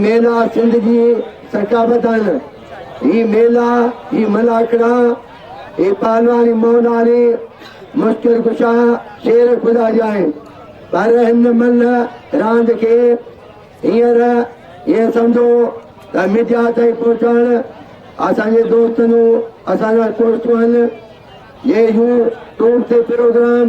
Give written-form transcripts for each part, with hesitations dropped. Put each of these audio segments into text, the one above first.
मेला सिंध जी सकावत आहिनि। ही मेला, ही मलाखड़ा, ही पालवानी मोनाली मुश्किल कुशा शेर खुदा जा आहिनि। पर हिन मल रांदि खे हींअर इहे सम्झो त मीडिया ताईं पहुचाइण असांजे दोस्तनि असांजा दोस्तूं आहिनि। ये यूट्यूब ते प्रोग्राम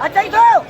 अच्छा ही तो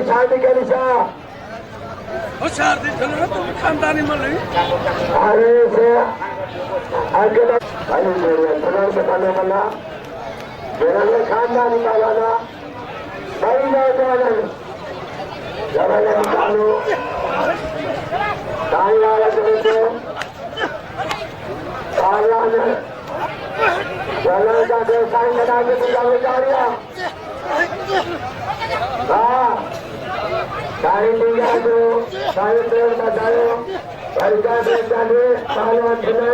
शादी होशियार थी चलो तुम खानदानी मन नहीं अरे से आगे ना अरे मेरे चलो से खाने वाला मेरा ने खानदानी वाला भाई ना वाला जरा ये निकालो ताई वाला तो ताला ने चलो का व्यवसाय लगा के पूजा बेचारिया हाँ सारी दुनिया को सारे पेड़ बताओ परिका बेचारे पहलवान चले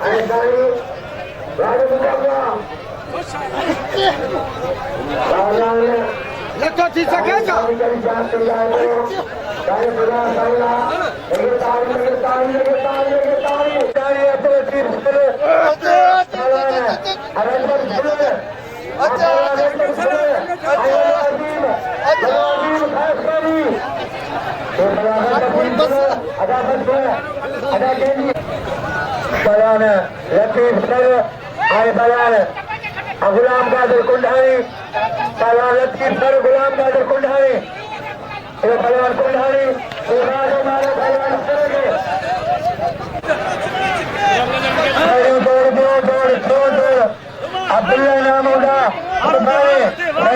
ऐसा ही गाड़ी बुलाओ पहलवान लखो थी सके छा सारी जान से जाओ सारे बुला सारा लेके तारी सारी अपने तीर से अरे अच्छा बयान लतीफ सर आए बयान गुलाम कादिर कुंडानी बयान लतीफ सर गुलाम कादिर कुंडानी ये बयान कुंडानी हमारे बयान करेंगे दौड़ अब्दुल्ला नाम होगा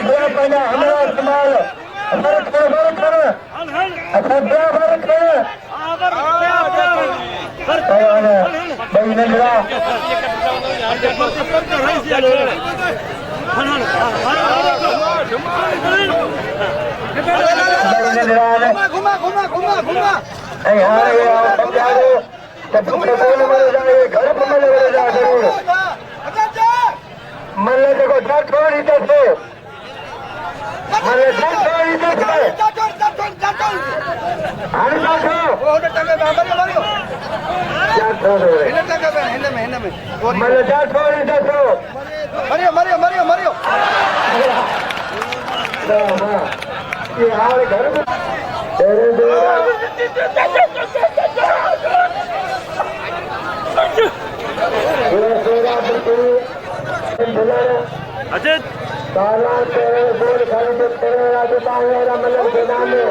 पहला हमारा इस्तेमाल मल्ले देखो छोड़ी तो मल्ले छोड़ी तो ये हाल घर में अजय ताला तेरे बोल खाली तो तेरे राजता है मतलब सेना में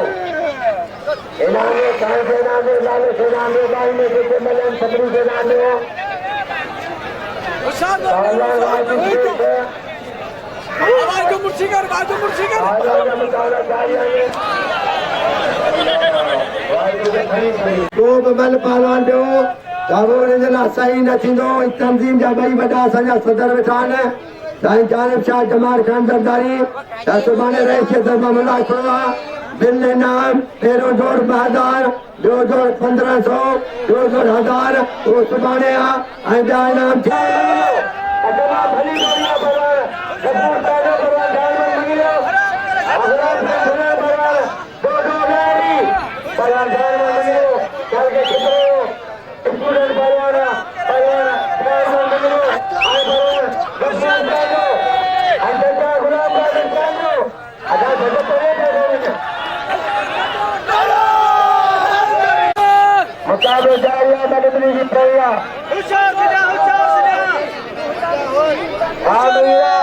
इनामे कान सेना में लाले सेना में बाई में से मतलब सबरी सेना में ताला राजू से आवाज जो मुर्शी कर ताला मुकाबला जारी है तो बबल पहलवान जो दावों ने सही न थींदो तंजीम जा भाई वॾा असांजा सदर वेठा आहिनि साईं जानब शाह जमाल खान दरदारी सुभाणे रईस दरबार मलाखड़ा बिल इनाम पहिरों दौर 2000 ॿियो दौर 1500 ॿियो दौर 1000 उहो सुभाणे आहे ऐं ॿिया इनाम मुकाबले जारी है मददनी की प्रया हाँ भैया